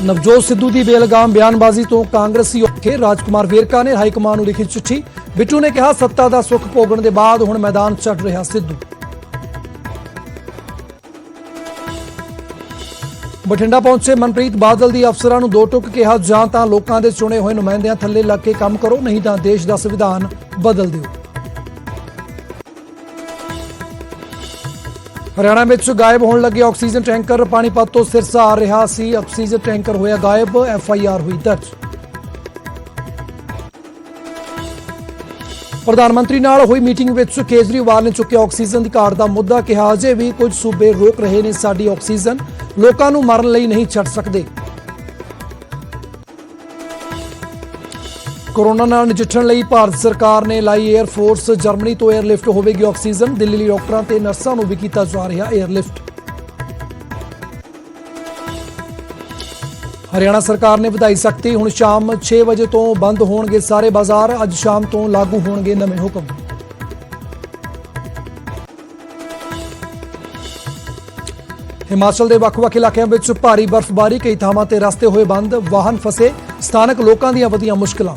ਨਵਜੋਤ ਸਿੱਧੂ ਦੀ ਬੇਲਗਾਮ ਬਿਆਨਬਾਜ਼ੀ ਤੋਂ ਕਾਂਗਰਸੀ ਔਖੇ। ਰਾਜਕੁਮਾਰ ਵੇਰਕਾ ਨੇ ਹਾਈ ਕਮਾਨ ਨੂੰ ਲਿਖੀ ਚਿੱਠੀ। ਬਿੱਟੂ ਨੇ ਕਿਹਾ ਸੱਤਾ ਦਾ ਸੁੱਖ ਭੋਗਣ ਦੇ ਬਾਅਦ ਹੁਣ ਮੈਦਾਨ ਛੱਡ ਰਿਹਾ ਸਿੱਧੂ। ਬਠਿੰਡਾ ਪਹੁੰਚੇ ਮਨਪ੍ਰੀਤ ਬਾਦਲ ਦੀ ਅਫਸਰਾਂ ਨੂੰ ਦੋ ਟੁਕ ਕਿਹਾ, ਜਾਂ ਤਾਂ ਲੋਕਾਂ ਦੇ ਚੁਣੇ ਹੋਏ ਨੁਮਾਇੰਦਿਆਂ ਥੱਲੇ ਲੱਗ ਕੇ ਕੰਮ ਕਰੋ, ਨਹੀਂ ਤਾਂ ਦੇਸ਼ ਦਾ ਸੰਵਿਧਾਨ ਬਦਲ ਦਿਓ। ਹਰਿਆਣਾ ਵਿੱਚ ਗਾਇਬ ਹੋਣ ਲੱਗੇ ਆਕਸੀਜਨ ਟੈਂਕਰ। ਪਾਣੀਪਤ ਤੋਂ ਸਿਰਸਾ ਆ ਰਿਹਾ ਸੀ ਆਕਸੀਜਨ ਟੈਂਕਰ, ਹੋਇਆ ਗਾਇਬ। FIR ਹੋਈ ਦਰਜ। ਪ੍ਰਧਾਨ ਮੰਤਰੀ ਨਾਲ ਹੋਈ ਮੀਟਿੰਗ ਵਿੱਚ ਕੇਜਰੀਵਾਲ ਨੇ ਚੁੱਕਿਆ ਆਕਸੀਜਨ ਦੀ ਘਾਟ ਦਾ ਮੁੱਦਾ। ਕਿਹਾ ਅਜੇ ਵੀ ਕੁਝ ਸੂਬੇ ਰੋਕ ਰਹੇ ਨੇ ਸਾਡੀ ਆਕਸੀਜਨ, ਲੋਕਾਂ ਨੂੰ ਮਾਰਨ ਲਈ ਨਹੀਂ ਛੱਡ ਸਕਦੇ। ਕੋਰੋਨਾ ਨਾਲ ਨਜਿੱਠਣ ਲਈ ਭਾਰਤ ਸਰਕਾਰ ਨੇ ਲਾਈ 에ਅਰ ਫੋਰਸ। ਜਰਮਨੀ ਤੋਂ 에ਅਰਲਿਫਟ ਹੋਵੇਗੀ ਆਕਸੀਜਨ। ਦਿੱਲੀ ਲਈ ਡਾਕਟਰਾਂ ਤੇ ਨਰਸਾਂ ਨੂੰ ਵੀ ਕੀਤਾ ਜਾ ਰਿਹਾ 에ਅਰਲਿਫਟ। ਹਰਿਆਣਾ ਸਰਕਾਰ ਨੇ ਵਧਾਈ ਸਖਤੀ। ਹੁਣ ਸ਼ਾਮ 6 ਵਜੇ ਤੋਂ ਬੰਦ ਹੋਣਗੇ ਸਾਰੇ ਬਾਜ਼ਾਰ। ਅੱਜ ਸ਼ਾਮ ਤੋਂ ਲਾਗੂ ਹੋਣਗੇ ਨਵੇਂ ਹੁਕਮ। ਹਿਮਾਚਲ ਦੇ ਵੱਖ-ਵੱਖ ਇਲਾਕਿਆਂ ਵਿੱਚ ਭਾਰੀ ਬਰਫ਼ਬਾਰੀ। ਕਈ ਥਾਵਾਂ ਤੇ ਰਸਤੇ ਹੋਏ ਬੰਦ, ਵਾਹਨ ਫਸੇ। ਸਥਾਨਕ ਲੋਕਾਂ ਦੀਆਂ ਵਧੀਆਂ ਮੁਸ਼ਕਲਾਂ।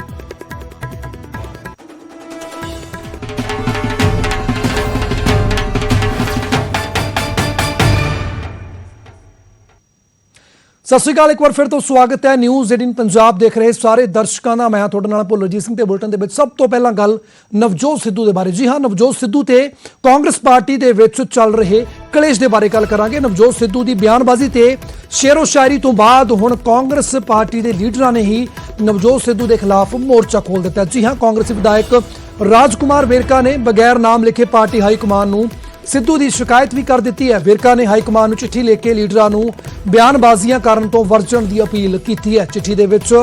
ਸਤਿ ਸ਼੍ਰੀ ਅਕਾਲ, ਇੱਕ ਵਾਰ ਫਿਰ ਤੋਂ ਸਵਾਗਤ ਹੈ ਨਿਊਜ਼ 18 ਪੰਜਾਬ ਦੇਖ ਰਹੇ ਸਾਰੇ ਦਰਸ਼ਕਾਂ ਦਾ। ਮੈਂ ਤੁਹਾਡੇ ਨਾਲ ਭੁੱਲਰਜੀਤ ਸਿੰਘ ਤੇ ਬੁਲਟਨ ਦੇ ਵਿੱਚ ਸਭ ਤੋਂ ਪਹਿਲਾਂ ਗੱਲ ਨਵਜੋਤ ਸਿੱਧੂ ਦੇ ਬਾਰੇ। ਜੀ ਹਾਂ, ਨਵਜੋਤ ਸਿੱਧੂ ਤੇ ਕਾਂਗਰਸ ਪਾਰਟੀ ਦੇ ਵਿੱਚ ਚੱਲ ਰਹੇ ਕਲੇਸ਼ ਦੇ ਬਾਰੇ ਗੱਲ ਕਰਾਂਗੇ। ਨਵਜੋਤ ਸਿੱਧੂ ਦੀ ਬਿਆਨਬਾਜ਼ੀ ਤੇ ਸ਼ੇਰੋ ਸ਼ਾਇਰੀ ਤੋਂ ਬਾਅਦ ਹੁਣ ਕਾਂਗਰਸ ਪਾਰਟੀ ਦੇ ਲੀਡਰਾਂ ਨੇ ਹੀ ਨਵਜੋਤ ਸਿੱਧੂ ਦੇ ਖਿਲਾਫ ਮੋਰਚਾ ਖੋਲ੍ਹ ਦਿੱਤਾ। ਜੀ ਹਾਂ, ਕਾਂਗਰਸੀ ਵਿਧਾਇਕ ਰਾਜਕੁਮਾਰ ਵੇਰਕਾ ਨੇ ਬਗੈਰ ਨਾਮ ਲਿਖੇ ਪਾਰਟੀ ਹਾਈ ਕਮਾਨ ਨੂੰ ਸਿੱਧੂ ਦੀ ਸ਼ਿਕਾਇਤ ਵੀ ਕਰ ਦਿੱਤੀ ਹੈ। ਵੇਰਕਾ ਨੇ ਹਾਈ ਕਮਾਨ ਨੂੰ ਚਿੱਠੀ ਲਿਖ ਕੇ ਲੀਡਰਾਂ ਨੂੰ ਬਿਆਨਬਾਜ਼ੀਆਂ ਕਰਨ ਤੋਂ ਵਰਜਣ ਦੀ ਅਪੀਲ ਕੀਤੀ ਹੈ। ਚਿੱਠੀ ਦੇ ਵਿੱਚ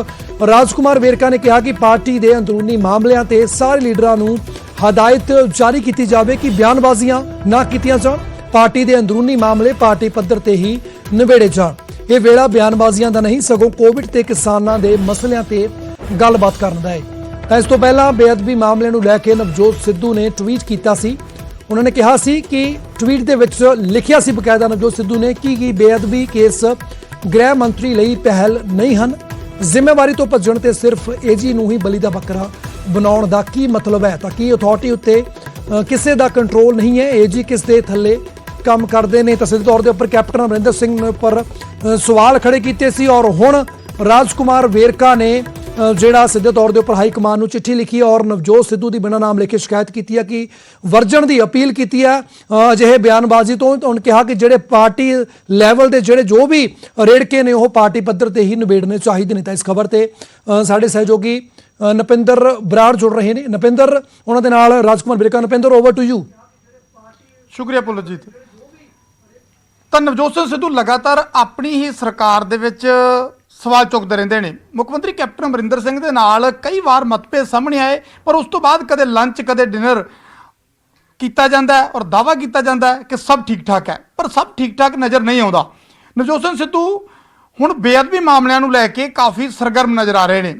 ਰਾਜਕੁਮਾਰ ਵੇਰਕਾ ਨੇ ਕਿਹਾ ਕਿ ਪਾਰਟੀ ਦੇ ਅੰਦਰੂਨੀ ਮਾਮਲਿਆਂ ਤੇ ਸਾਰੇ ਲੀਡਰਾਂ ਨੂੰ ਹਦਾਇਤ ਜਾਰੀ ਕੀਤੀ ਜਾਵੇ ਕਿ ਬਿਆਨਬਾਜ਼ੀਆਂ ਨਾ ਕੀਤੀਆਂ ਜਾਣ। ਪਾਰਟੀ ਦੇ ਅੰਦਰੂਨੀ ਮਾਮਲੇ ਪਾਰਟੀ ਪੱਧਰ ਤੇ ਹੀ ਨਿਬੇੜੇ ਜਾਣ। ਇਹ ਵੇਲਾ ਬਿਆਨਬਾਜ਼ੀਆਂ ਦਾ ਨਹੀਂ, ਸਗੋਂ ਕੋਵਿਡ ਤੇ ਕਿਸਾਨਾਂ ਦੇ ਮਸਲਿਆਂ ਤੇ ਗੱਲਬਾਤ ਕਰਨ ਦਾ ਹੈ। ਤਾਂ ਇਸ ਤੋਂ ਪਹਿਲਾਂ ਬੇਅਦਬੀ ਮਾਮਲੇ ਨੂੰ ਲੈ ਕੇ ਨਵਜੋਤ ਸਿੱਧੂ ਨੇ ਟਵੀਟ ਕੀਤਾ ਸੀ। ਉਹਨਾਂ ਨੇ ਕਿਹਾ ਸੀ ਕਿ ਟਵੀਟ ਦੇ ਵਿੱਚ ਲਿਖਿਆ ਸੀ ਬਕਾਇਦਾ ਨਵਜੋਤ ਸਿੱਧੂ ਨੇ ਕਿ ਬੇਅਦਬੀ ਕੇਸ ਗ੍ਰਹਿ ਮੰਤਰੀ ਲਈ ਪਹਿਲ ਨਹੀਂ ਹਨ। ਜ਼ਿੰਮੇਵਾਰੀ ਤੋਂ ਭੱਜਣ ਤੇ ਸਿਰਫ AG ਨੂੰ ਹੀ ਬਲੀ ਦਾ ਬੱਕਰਾ ਬਣਾਉਣ ਦਾ ਕੀ ਮਤਲਬ ਹੈ? ਤਾਂ ਕਿ ਅਥਾਰਟੀ ਉੱਤੇ ਕਿਸੇ ਦਾ ਕੰਟਰੋਲ ਨਹੀਂ ਹੈ। AG ਕਿਸ ਦੇ ਥੱਲੇ ਕੰਮ ਕਰਦੇ ਨੇ? ਤਾਂ ਸਿੱਧੇ ਤੌਰ ਦੇ ਉੱਪਰ ਕੈਪਟਨ ਅਮਰਿੰਦਰ ਸਿੰਘ ਉੱਪਰ ਸਵਾਲ ਖੜੇ ਕੀਤੇ ਸੀ। ਔਰ ਹੁਣ ਰਾਜਕੁਮਾਰ ਵੇਰਕਾ ਨੇ ਜਿਹੜਾ ਸਿੱਧੇ ਤੌਰ ਦੇ ਉੱਪਰ ਹਾਈ ਕਮਾਨ ਨੂੰ ਚਿੱਠੀ ਲਿਖੀ ਔਰ ਨਵਜੋਤ ਸਿੱਧੂ ਦੀ ਬਿਨਾਂ ਨਾਮ ਲਿਖੇ ਸ਼ਿਕਾਇਤ ਕੀਤੀ ਹੈ ਕਿ ਵਰਜਣ ਦੀ ਅਪੀਲ ਕੀਤੀ ਹੈ ਅਜਿਹੇ ਬਿਆਨਬਾਜ਼ੀ ਤੋਂ। ਉਹਨੇ ਕਿਹਾ ਕਿ ਜਿਹੜੇ ਪਾਰਟੀ ਲੈਵਲ ਦੇ ਜਿਹੜੇ ਜੋ ਵੀ ਰੇੜਕੇ ਨੇ ਉਹ ਪਾਰਟੀ ਪੱਧਰ ਤੇ ਹੀ ਨਿਬੇੜਨੇ ਚਾਹੀਦੇ ਨੇ। ਤਾਂ ਇਸ ਖਬਰ ਤੇ ਸਾਡੇ ਸਹਿਯੋਗੀ ਨਪਿੰਦਰ ਬਰਾੜ ਜੁੜ ਰਹੇ ਨੇ। ਨਪਿੰਦਰ, ਉਹਨਾਂ ਦੇ ਨਾਲ Rajkumar Verka. Napinder, over to you. ਸ਼ੁਕਰੀਆ ਪੁਲਜੀਤ। ਤਾਂ ਨਵਜੋਤ ਸਿੰਘ ਸਿੱਧੂ ਲਗਾਤਾਰ ਆਪਣੀ ਹੀ ਸਰਕਾਰ ਦੇ ਵਿੱਚ ਸਵਾਲ ਚੁੱਕਦੇ ਰਹਿੰਦੇ ਨੇ। ਮੁੱਖ ਮੰਤਰੀ ਕੈਪਟਨ ਅਮਰਿੰਦਰ ਸਿੰਘ ਦੇ ਨਾਲ ਕਈ ਵਾਰ ਮਤਭੇਦ ਸਾਹਮਣੇ ਆਏ, ਪਰ ਉਸ ਤੋਂ ਬਾਅਦ ਕਦੇ ਲੰਚ ਕਦੇ ਡਿਨਰ ਕੀਤਾ ਜਾਂਦਾ ਹੈ ਔਰ ਦਾਅਵਾ ਕੀਤਾ ਜਾਂਦਾ ਹੈ ਕਿ ਸਭ ਠੀਕ ਠਾਕ ਹੈ, ਪਰ ਸਭ ਠੀਕ ਠਾਕ ਨਜ਼ਰ ਨਹੀਂ ਆਉਂਦਾ। ਨਵਜੋਤ ਸਿੰਘ ਸਿੱਧੂ ਹੁਣ ਬੇਅਦਬੀ ਮਾਮਲਿਆਂ ਨੂੰ ਲੈ ਕੇ ਕਾਫੀ ਸਰਗਰਮ ਨਜ਼ਰ ਆ ਰਹੇ ਨੇ।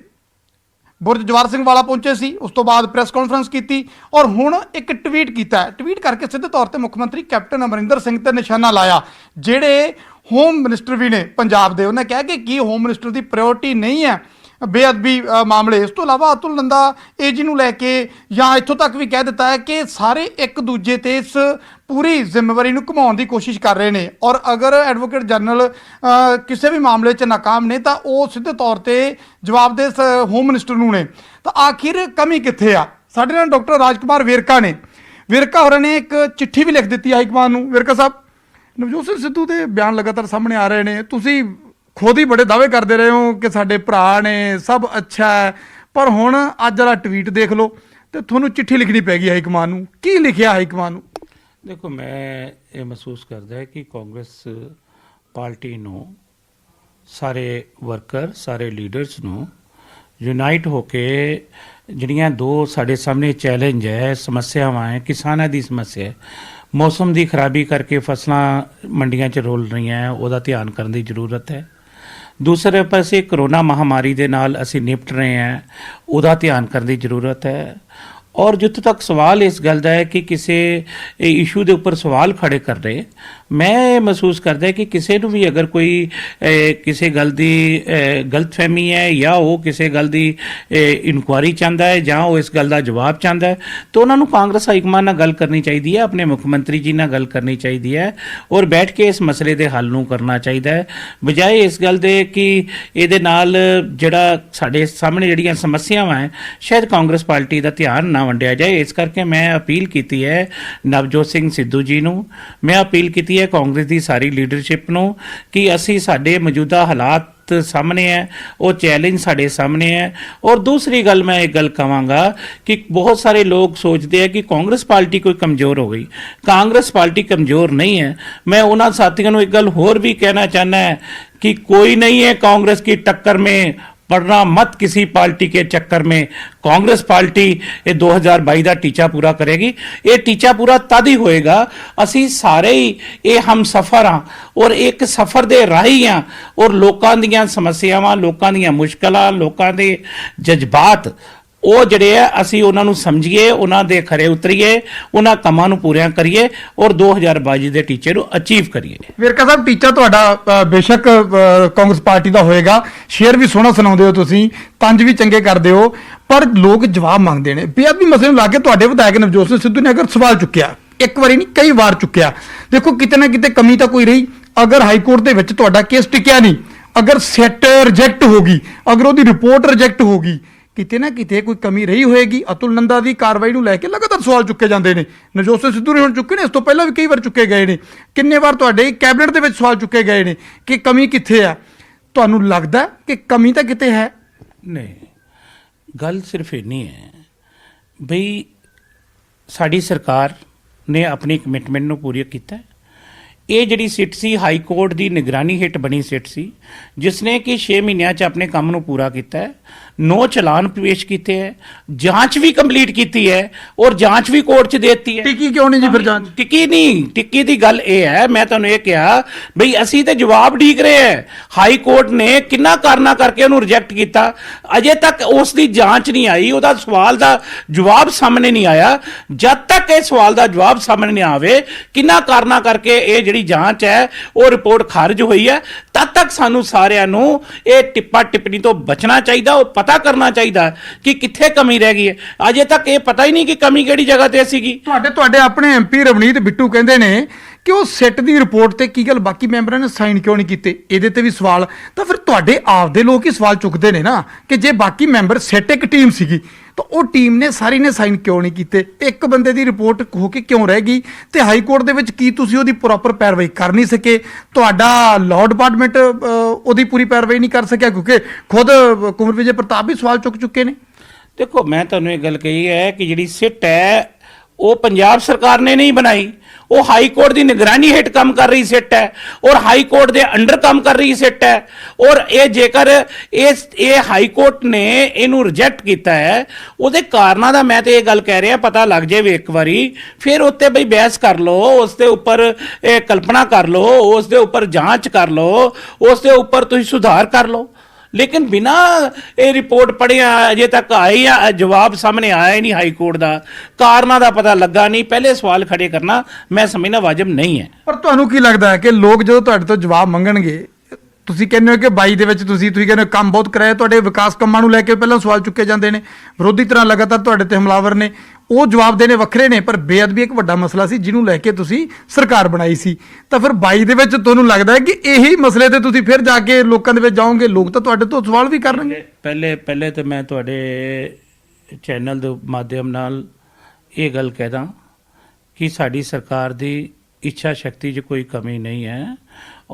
ਬੁਰਜ ਜਵਾਹਰ ਸਿੰਘ ਵਾਲਾ ਪਹੁੰਚੇ ਸੀ, ਉਸ ਤੋਂ ਬਾਅਦ ਪ੍ਰੈਸ ਕਾਨਫਰੰਸ ਕੀਤੀ ਔਰ ਹੁਣ ਇੱਕ ਟਵੀਟ ਕੀਤਾ ਹੈ। ਟਵੀਟ ਕਰਕੇ ਸਿੱਧੇ ਤੌਰ ਤੇ ਮੁੱਖ ਮੰਤਰੀ ਕੈਪਟਨ ਅਮਰਿੰਦਰ ਸਿੰਘ ਤੇ ਨਿਸ਼ਾਨਾ ਲਾਇਆ, ਜਿਹੜੇ ਹੋਮ ਮਿਨਿਸਟਰ ਵੀ ਨੇ ਪੰਜਾਬ ਦੇ। ਉਹਨੇ ਕਿਹਾ ਕਿ ਕੀ ਹੋਮ ਮਿਨਿਸਟਰ ਦੀ ਪ੍ਰਾਇੋਰਟੀ ਨਹੀਂ ਹੈ ਬੇਅਦਬੀ ਮਾਮਲੇ? ਇਸ ਤੋਂ ਇਲਾਵਾ ਅਤੁਲ ਨੰਦਾ AG ਨੂੰ ਲੈ ਕੇ ਜਾਂ ਇੱਥੋਂ ਤੱਕ ਵੀ ਕਹਿ ਦਿੱਤਾ ਹੈ ਕਿ ਸਾਰੇ ਇੱਕ ਦੂਜੇ ਤੇ ਇਸ ਪੂਰੀ ਜ਼ਿੰਮੇਵਾਰੀ ਨੂੰ ਘੁਮਾਉਣ ਦੀ ਕੋਸ਼ਿਸ਼ ਕਰ ਰਹੇ ਨੇ ਔਰ ਅਗਰ ਐਡਵੋਕੇਟ ਜਨਰਲ ਕਿਸੇ ਵੀ ਮਾਮਲੇ 'ਚ ਨਾਕਾਮ ਨੇ ਤਾਂ ਉਹ ਸਿੱਧੇ ਤੌਰ ਤੇ ਜਵਾਬ ਦੇ ਹੋਮ ਮਿਨਿਸਟਰ ਨੂੰ ਨੇ। ਤਾਂ ਆਖਿਰ ਕਮੀ ਕਿੱਥੇ ਆ? ਸਾਡੇ ਨਾਲ ਡਾਕਟਰ ਰਾਜਕੁਮਾਰ ਵੇਰਕਾ ਨੇ। ਵੇਰਕਾ ਹੋਰਾਂ ਨੇ ਇੱਕ ਚਿੱਠੀ ਵੀ ਲਿਖ ਦਿੱਤੀ ਹਾਈ ਕਮਾਨ ਨੂੰ। ਵੇਰਕਾ ਸਾਹਿਬ, ਨਵਜੋਤ ਸਿੰਘ ਸਿੱਧੂ ਦੇ ਬਿਆਨ ਲਗਾਤਾਰ ਸਾਹਮਣੇ ਆ ਰਹੇ ਨੇ। ਤੁਸੀਂ ਖੁਦ ਹੀ ਬੜੇ ਦਾਅਵੇ ਕਰਦੇ ਰਹੇ ਹੋ ਕਿ ਸਾਡੇ ਭਰਾ ਨੇ, ਸਭ ਅੱਛਾ ਹੈ, ਪਰ ਹੁਣ ਅੱਜ ਵਾਲਾ ਟਵੀਟ ਦੇਖ ਲਓ ਤੇ ਤੁਹਾਨੂੰ ਚਿੱਠੀ ਲਿਖਣੀ ਪੈ ਗਈ ਹਾਈ ਕਮਾਨ ਨੂੰ। ਕੀ ਲਿਖਿਆ ਹਾਈ ਕਮਾਨ ਨੂੰ? ਦੇਖੋ, ਮੈਂ ਇਹ ਮਹਿਸੂਸ ਕਰਦਾ ਹੈ ਕਿ ਕਾਂਗਰਸ ਪਾਰਟੀ ਨੂੰ ਸਾਰੇ ਵਰਕਰ, ਸਾਰੇ ਲੀਡਰਸ ਨੂੰ ਯੂਨਾਈਟ ਹੋ ਕੇ ਜਿਹੜੀਆਂ ਦੋ ਸਾਡੇ ਸਾਹਮਣੇ ਚੈਲੰਜ ਹੈ, ਸਮੱਸਿਆਵਾਂ ਹੈ, ਕਿਸਾਨਾਂ ਦੀ ਸਮੱਸਿਆ, ਮੌਸਮ ਦੀ ਖਰਾਬੀ ਕਰਕੇ ਫਸਲਾਂ ਮੰਡੀਆਂ 'ਚ ਰੋਲ ਰਹੀਆਂ, ਉਹਦਾ ਧਿਆਨ ਕਰਨ ਦੀ ਜ਼ਰੂਰਤ ਹੈ। ਦੂਸਰੇ ਪਾਸੇ ਕਰੋਨਾ ਮਹਾਮਾਰੀ ਦੇ ਨਾਲ ਅਸੀਂ ਨਿਪਟ ਰਹੇ ਹਾਂ, ਉਹਦਾ ਧਿਆਨ ਕਰਨ ਦੀ ਜ਼ਰੂਰਤ ਹੈ। ਔਰ ਜਿੱਥੋਂ ਤੱਕ ਸਵਾਲ ਇਸ ਗੱਲ ਦਾ ਹੈ ਕਿ ਕਿਸੇ ਇਸ਼ੂ ਦੇ ਉੱਪਰ ਸਵਾਲ ਖੜੇ ਕਰ ਰਹੇ, ਮੈਂ ਇਹ ਮਹਿਸੂਸ ਕਰਦਾ ਕਿ ਕਿਸੇ ਨੂੰ ਵੀ ਅਗਰ ਕੋਈ ਕਿਸੇ ਗੱਲ ਦੀ ਗਲਤਫਹਿਮੀ ਹੈ ਜਾਂ ਉਹ ਕਿਸੇ ਗੱਲ ਦੀ ਇਨਕੁਆਇਰੀ ਚਾਹੁੰਦਾ ਹੈ ਜਾਂ ਉਹ ਇਸ ਗੱਲ ਦਾ ਜਵਾਬ ਚਾਹੁੰਦਾ ਹੈ ਤਾਂ ਉਹਨਾਂ ਨੂੰ ਕਾਂਗਰਸ ਹਾਈਕਮਾਨ ਨਾਲ ਗੱਲ ਕਰਨੀ ਚਾਹੀਦੀ ਹੈ, ਆਪਣੇ ਮੁੱਖ ਮੰਤਰੀ ਜੀ ਨਾਲ ਗੱਲ ਕਰਨੀ ਚਾਹੀਦੀ ਹੈ ਔਰ ਬੈਠ ਕੇ ਇਸ ਮਸਲੇ ਦੇ ਹੱਲ ਨੂੰ ਕਰਨਾ ਚਾਹੀਦਾ ਹੈ, ਬਜਾਏ ਇਸ ਗੱਲ ਦੇ ਕਿ ਇਹਦੇ ਨਾਲ ਜਿਹੜਾ ਸਾਡੇ ਸਾਹਮਣੇ ਜਿਹੜੀਆਂ ਸਮੱਸਿਆਵਾਂ ਹੈ ਸ਼ਾਇਦ ਕਾਂਗਰਸ ਪਾਰਟੀ ਦਾ ਧਿਆਨ ਨਾ ਵੰਡਿਆ ਜਾਏ। ਇਸ ਕਰਕੇ ਮੈਂ ਅਪੀਲ ਕੀਤੀ ਹੈ ਨਵਜੋਤ ਸਿੰਘ ਸਿੱਧੂ ਜੀ ਨੂੰ, ਮੈਂ ਅਪੀਲ ਕੀਤੀ ਹੈ ਕਾਂਗਰਸ ਦੀ ਸਾਰੀ ਲੀਡਰਸ਼ਿਪ ਨੂੰ ਕਿ ਅਸੀਂ ਸਾਡੇ ਮੌਜੂਦਾ ਹਾਲਾਤ ਸਾਹਮਣੇ ਹੈ, ਉਹ ਚੈਲੰਜ ਸਾਡੇ ਸਾਹਮਣੇ ਹੈ। ਔਰ ਦੂਸਰੀ ਗੱਲ ਮੈਂ ਇੱਕ ਗੱਲ ਕਹਾਂਗਾ ਕਿ ਬਹੁਤ ਸਾਰੇ ਲੋਕ ਸੋਚਦੇ ਹੈ ਕਿ ਕਾਂਗਰਸ ਪਾਰਟੀ ਕੋਈ ਕਮਜ਼ੋਰ ਹੋ ਗਈ। ਕਾਂਗਰਸ ਪਾਰਟੀ ਕਮਜ਼ੋਰ नहीं है। मैं उन साथियों को एक गल होर भी कहना चाहना है कि कोई नहीं है कांग्रेस की टक्कर में, पड़ना मत किसी पार्टी के चक्कर में। कांग्रेस पार्टी ये 2022 का टीचा पूरा करेगी। ये टीचा पूरा तद ही होएगा असी सारे ही ये हम सफर हाँ और एक सफर दे राही हाँ और लोकां दियां समस्यावां, लोकां दियां मुश्किलां, लोकां दे जज्बात ਉਹ ਜਿਹੜੇ ਆ ਅਸੀਂ ਉਹਨਾਂ ਨੂੰ ਸਮਝੀਏ, ਉਹਨਾਂ ਦੇ ਖਰੇ ਉਤਰੀਏ, ਉਹਨਾਂ ਕੰਮਾਂ ਨੂੰ ਪੂਰਿਆਂ ਕਰੀਏ ਔਰ 2022 ਦੇ ਟੀਚੇ ਨੂੰ ਅਚੀਵ ਕਰੀਏ। ਵੇਰਕਾ ਸਾਹਿਬ, ਟੀਚਾ ਤੁਹਾਡਾ ਬੇਸ਼ੱਕ ਕਾਂਗਰਸ ਪਾਰਟੀ ਦਾ ਹੋਏਗਾ, ਸ਼ੇਅਰ ਵੀ ਸੋਹਣਾ ਸੁਣਾਉਂਦੇ ਹੋ ਤੁਸੀਂ, ਤੰਜ ਵੀ ਚੰਗੇ ਕਰਦੇ ਹੋ, ਪਰ ਲੋਕ ਜਵਾਬ ਮੰਗਦੇ ਨੇ। ਬੇਅਦਬੀ ਮਸਲੇ ਨੂੰ ਲਾ ਕੇ ਤੁਹਾਡੇ ਵਿਧਾਇਕ ਨਵਜੋਤ ਸਿੰਘ ਸਿੱਧੂ ਨੇ ਅਗਰ ਸਵਾਲ ਚੁੱਕਿਆ, ਇੱਕ ਵਾਰੀ ਨਹੀਂ ਕਈ ਵਾਰ ਚੁੱਕਿਆ, ਦੇਖੋ ਕਿਤੇ ਨਾ ਕਿਤੇ ਕਮੀ ਤਾਂ ਕੋਈ ਰਹੀ। ਅਗਰ ਹਾਈ ਕੋਰਟ ਦੇ ਵਿੱਚ ਤੁਹਾਡਾ ਕੇਸ ਟਿਕਿਆ ਨਹੀਂ, ਅਗਰ ਸੈਟ ਰਿਜੈਕਟ ਹੋ ਗਈ, ਅਗਰ ਉਹਦੀ ਰਿਪੋਰਟ ਰਿਜੈਕਟ ਹੋ ਗਈ, ਕਿਤੇ ਨਾ ਕਿਤੇ ਕੋਈ ਕਮੀ ਰਹੀ ਹੋਏਗੀ। ਅਤੁਲ ਨੰਦਾ ਦੀ ਕਾਰਵਾਈ ਨੂੰ ਲੈ ਕੇ ਲਗਾਤਾਰ ਸਵਾਲ ਚੁੱਕੇ ਜਾਂਦੇ ਨੇ। ਨਵਜੋਤ ਸਿੰਘ ਸਿੱਧੂ ਨੇ ਹੁਣ ਚੁੱਕੇ ਨੇ, ਇਸ ਤੋਂ ਪਹਿਲਾਂ ਵੀ ਕਈ ਵਾਰ ਚੁੱਕੇ ਗਏ ਨੇ। ਕਿੰਨੇ ਵਾਰ ਤੁਹਾਡੇ ਕੈਬਨਿਟ ਦੇ ਵਿੱਚ ਸਵਾਲ ਚੁੱਕੇ ਗਏ ਨੇ ਕਿ ਕਮੀ ਕਿੱਥੇ ਆ। ਤੁਹਾਨੂੰ ਲੱਗਦਾ ਕਿ ਕਮੀ ਤਾਂ ਕਿਤੇ ਹੈ? ਨਹੀਂ, ਗੱਲ ਸਿਰਫ ਇੰਨੀ ਹੈ ਬਈ ਸਾਡੀ ਸਰਕਾਰ ਨੇ ਆਪਣੀ ਕਮਿਟਮੈਂਟ ਨੂੰ ਪੂਰੀ ਕੀਤਾ। ਇਹ ਜਿਹੜੀ ਸਿੱਟ ਸੀ ਹਾਈ ਕੋਰਟ ਦੀ ਨਿਗਰਾਨੀ ਹੇਠ ਬਣੀ ਸਿੱਟ ਸੀ, ਜਿਸ ਨੇ ਕਿ 6 ਮਹੀਨਿਆਂ 'ਚ ਆਪਣੇ ਕੰਮ ਨੂੰ ਪੂਰਾ ਕੀਤਾ ਹੈ। 9 ਚਲਾਨ ਪੇਸ਼ ਕੀਤੇ ਹੈ, ਜਾਂਚ ਵੀ ਕੰਪਲੀਟ ਕੀਤੀ ਹੈ ਔਰ ਜਾਂਚ ਵੀ ਕੋਰਟ 'ਚ ਦੇ ਦਿੱਤੀ ਹੈ। ਟਿੱਕੀ ਕਿਉਂ ਨਹੀਂ ਜੀ ਫਿਰ ਜਾਂਚ? ਟਿੱਕੀ ਨਹੀਂ, ਟਿੱਕੀ ਦੀ ਗੱਲ ਇਹ ਹੈ, ਮੈਂ ਤੁਹਾਨੂੰ ਇਹ ਕਿਹਾ ਬਈ ਅਸੀਂ ਤੇ ਜਵਾਬ ਢੀਕ ਰਹੇ ਹੈ। ਹਾਈ ਕੋਰਟ ਨੇ ਕਿੰਨਾ ਕਾਰਨਾ ਕਰਕੇ ਉਹਨੂੰ ਰਿਜੈਕਟ ਕੀਤਾ, ਅਜੇ ਤੱਕ ਉਸ ਦੀ ਜਾਂਚ ਨਹੀਂ ਆਈ, ਉਹਦਾ ਸਵਾਲ ਦਾ ਜਵਾਬ ਸਾਹਮਣੇ ਨਹੀਂ ਆਇਆ। ਜਦ ਤੱਕ ਇਹ ਸਵਾਲ ਦਾ ਜਵਾਬ ਸਾਹਮਣੇ ਨਹੀਂ ਆਵੇ ਕਿੰਨਾ ਕਾਰਨਾ ਕਰਕੇ ਇਹ ਜਿਹੜੀ ਜਾਂਚ ਹੈ ਉਹ ਰਿਪੋਰਟ ਖਾਰਜ ਹੋਈ ਹੈ, ਤਦ ਤੱਕ ਸਾਨੂੰ ਸਾਰਿਆਂ ਨੂੰ ਇਹ ਟਿੱਪਾ ਟਿੱਪਣੀ ਤੋਂ ਬਚਣਾ ਚਾਹੀਦਾ, ਉਹ ਪਤਾ ਕਰਨਾ ਚਾਹੀਦਾ ਕਿ ਕਿੱਥੇ ਕਮੀ ਰਹਿ ਗਈ ਹੈ। ਅਜੇ ਤੱਕ ਇਹ ਪਤਾ ਹੀ ਨਹੀਂ ਕਿ ਕਮੀ ਕਿਹੜੀ ਜਗ੍ਹਾ ਤੇ ਸੀਗੀ। ਤੁਹਾਡੇ ਆਪਣੇ ਐਮਪੀ ਰਵਨੀਤ ਬਿੱਟੂ ਕਹਿੰਦੇ ਨੇ ਕਿ ਉਹ ਸਿੱਟ ਦੀ ਰਿਪੋਰਟ ਤੇ ਕੀ ਗੱਲ ਬਾਕੀ ਮੈਂਬਰਾਂ ਨੇ ਸਾਈਨ ਕਿਉਂ ਨਹੀਂ ਕੀਤੇ, ਇਹਦੇ ਤੇ ਵੀ ਸਵਾਲ। ਤਾਂ ਫਿਰ ਤੁਹਾਡੇ ਆਪਦੇ ਲੋਕ ਹੀ ਸਵਾਲ ਚੁੱਕਦੇ ਨੇ ਨਾ ਕਿ ਜੇ ਬਾਕੀ ਮੈਂਬਰ ਸਿੱਟ ਇੱਕ ਟੀਮ ਸੀਗੀ ਤਾਂ ਉਹ ਟੀਮ ਨੇ ਸਾਰੀ ਨੇ ਸਾਈਨ ਕਿਉਂ ਨਹੀਂ ਕੀਤੇ, ਇੱਕ ਬੰਦੇ ਦੀ ਰਿਪੋਰਟ ਹੋ ਕੇ ਕਿਉਂ ਰਹਿ ਗਈ, ਤੇ ਹਾਈ ਕੋਰਟ ਦੇ ਵਿੱਚ ਕੀ ਤੁਸੀਂ ਉਹਦੀ ਪ੍ਰੋਪਰ ਪੈਰਵਾਈ ਕਰ ਨਹੀਂ ਸਕੇ? ਤੁਹਾਡਾ ਲਾਅ ਡਿਪਾਰਟਮੈਂਟ ਉਹਦੀ ਪੂਰੀ ਪੈਰਵਾਈ ਨਹੀਂ ਕਰ ਸਕਿਆ ਕਿਉਂਕਿ ਖੁਦ ਕੁੰਵਰ ਵਿਜੇ ਪ੍ਰਤਾਪ ਵੀ ਸਵਾਲ ਚੁੱਕ ਚੁੱਕੇ ਨੇ। ਦੇਖੋ, ਮੈਂ ਤੁਹਾਨੂੰ ਇਹ ਗੱਲ ਕਹੀ ਹੈ ਕਿ ਜਿਹੜੀ ਸਿੱਟ ਹੈ ਉਹ ਪੰਜਾਬ ਸਰਕਾਰ ਨੇ ਨਹੀਂ ਬਣਾਈ, ਉਹ ਹਾਈ ਕੋਰਟ ਦੀ ਨਿਗਰਾਨੀ ਹੇਠ ਕੰਮ ਕਰ ਰਹੀ ਸਿੱਟ ਹੈ ਔਰ ਹਾਈ ਕੋਰਟ ਦੇ ਅੰਡਰ ਕੰਮ ਕਰ ਰਹੀ ਸਿੱਟ ਹੈ। ਔਰ ਇਹ ਜੇਕਰ ਇਹ ਹਾਈ ਕੋਰਟ ਨੇ ਇਹਨੂੰ ਰਿਜੈਕਟ ਕੀਤਾ ਹੈ, ਉਹਦੇ ਕਾਰਨਾਂ ਦਾ ਮੈਂ ਤੇ ਇਹ ਗੱਲ ਕਹਿ ਰਿਹਾ ਪਤਾ ਲੱਗ ਜਾਵੇ ਇੱਕ ਵਾਰੀ, ਫਿਰ ਉੱਤੇ ਬਈ ਬਹਿਸ ਕਰ ਲਓ, ਉਸ ਦੇ ਉੱਪਰ ਕਲਪਨਾ ਕਰ ਲਓ, ਉਸ ਦੇ ਉੱਪਰ ਜਾਂਚ ਕਰ ਲਓ, ਉਸ ਦੇ ਉੱਪਰ ਤੁਸੀਂ ਸੁਧਾਰ ਕਰ ਲਓ। ਲੇਕਿਨ ਬਿਨਾ ਇਹ ਰਿਪੋਰਟ ਪੜ੍ਹਿਆ ਅਜੇ ਤੱਕ ਆਈ ਆ ਜਵਾਬ ਸਾਹਮਣੇ ਆਇਆ ਹੀ ਨਹੀਂ ਹਾਈ ਕੋਰਟ ਦਾ, ਕਾਰਨਾਂ ਦਾ ਪਤਾ ਲੱਗਾ ਨਹੀਂ, ਪਹਿਲੇ ਸਵਾਲ ਖੜੇ ਕਰਨਾ ਮੈਂ ਸਮਝਣਾ ਵਾਜਬ ਨਹੀਂ ਹੈ। ਪਰ ਤੁਹਾਨੂੰ ਕੀ ਲੱਗਦਾ ਹੈ ਕਿ ਲੋਕ ਜਦੋਂ ਤੁਹਾਡੇ ਤੋਂ ਜਵਾਬ ਮੰਗਣਗੇ, ਤੁਸੀਂ ਕਹਿੰਦੇ ਹੋ ਕਿ 22 ਦੇ ਵਿੱਚ ਤੁਸੀਂ ਕਹਿੰਦੇ ਹੋ ਕੰਮ ਬਹੁਤ ਕਰਾਇਆ, ਤੁਹਾਡੇ ਵਿਕਾਸ ਕੰਮਾਂ ਨੂੰ ਲੈ ਕੇ ਪਹਿਲਾਂ ਸਵਾਲ ਚੁੱਕੇ ਜਾਂਦੇ ਨੇ, ਵਿਰੋਧੀ ਤਰ੍ਹਾਂ ਲਗਾਤਾਰ ਤੁਹਾਡੇ ਤੇ ਹਮਲਾਵਰ ਨੇ, ਉਹ ਜਵਾਬ ਦੇਣੇ ਵੱਖਰੇ ਨੇ, ਪਰ ਬੇਅਦਬੀ ਇੱਕ ਵੱਡਾ ਮਸਲਾ ਸੀ ਜਿਹਨੂੰ ਲੈ ਕੇ ਤੁਸੀਂ ਸਰਕਾਰ ਬਣਾਈ ਸੀ। ਤਾਂ ਫਿਰ 22 ਦੇ ਵਿੱਚ ਤੁਹਾਨੂੰ ਲੱਗਦਾ ਹੈ ਕਿ ਇਹੀ ਮਸਲੇ ਤੇ ਤੁਸੀਂ ਫਿਰ ਜਾ ਕੇ ਲੋਕਾਂ ਦੇ ਵਿੱਚ ਜਾਓਗੇ, ਲੋਕ ਤਾਂ ਤੁਹਾਡੇ ਤੋਂ ਸਵਾਲ ਵੀ ਕਰਨਗੇ? ਪਹਿਲੇ ਤਾਂ ਮੈਂ ਤੁਹਾਡੇ ਚੈਨਲ ਦੇ ਮਾਧਿਅਮ ਨਾਲ ਇਹ ਗੱਲ ਕਹਿਦਾ ਕਿ ਸਾਡੀ ਸਰਕਾਰ ਦੀ ਇੱਛਾ ਸ਼ਕਤੀ 'ਚ ਕੋਈ ਕਮੀ ਨਹੀਂ ਹੈ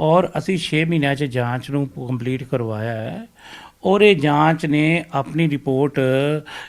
ਔਰ ਅਸੀਂ 6 ਮਹੀਨਿਆਂ 'ਚ ਜਾਂਚ ਨੂੰ ਕੰਪਲੀਟ ਕਰਵਾਇਆ ਹੈ ਔਰ ਇਹ ਜਾਂਚ ਨੇ ਆਪਣੀ ਰਿਪੋਰਟ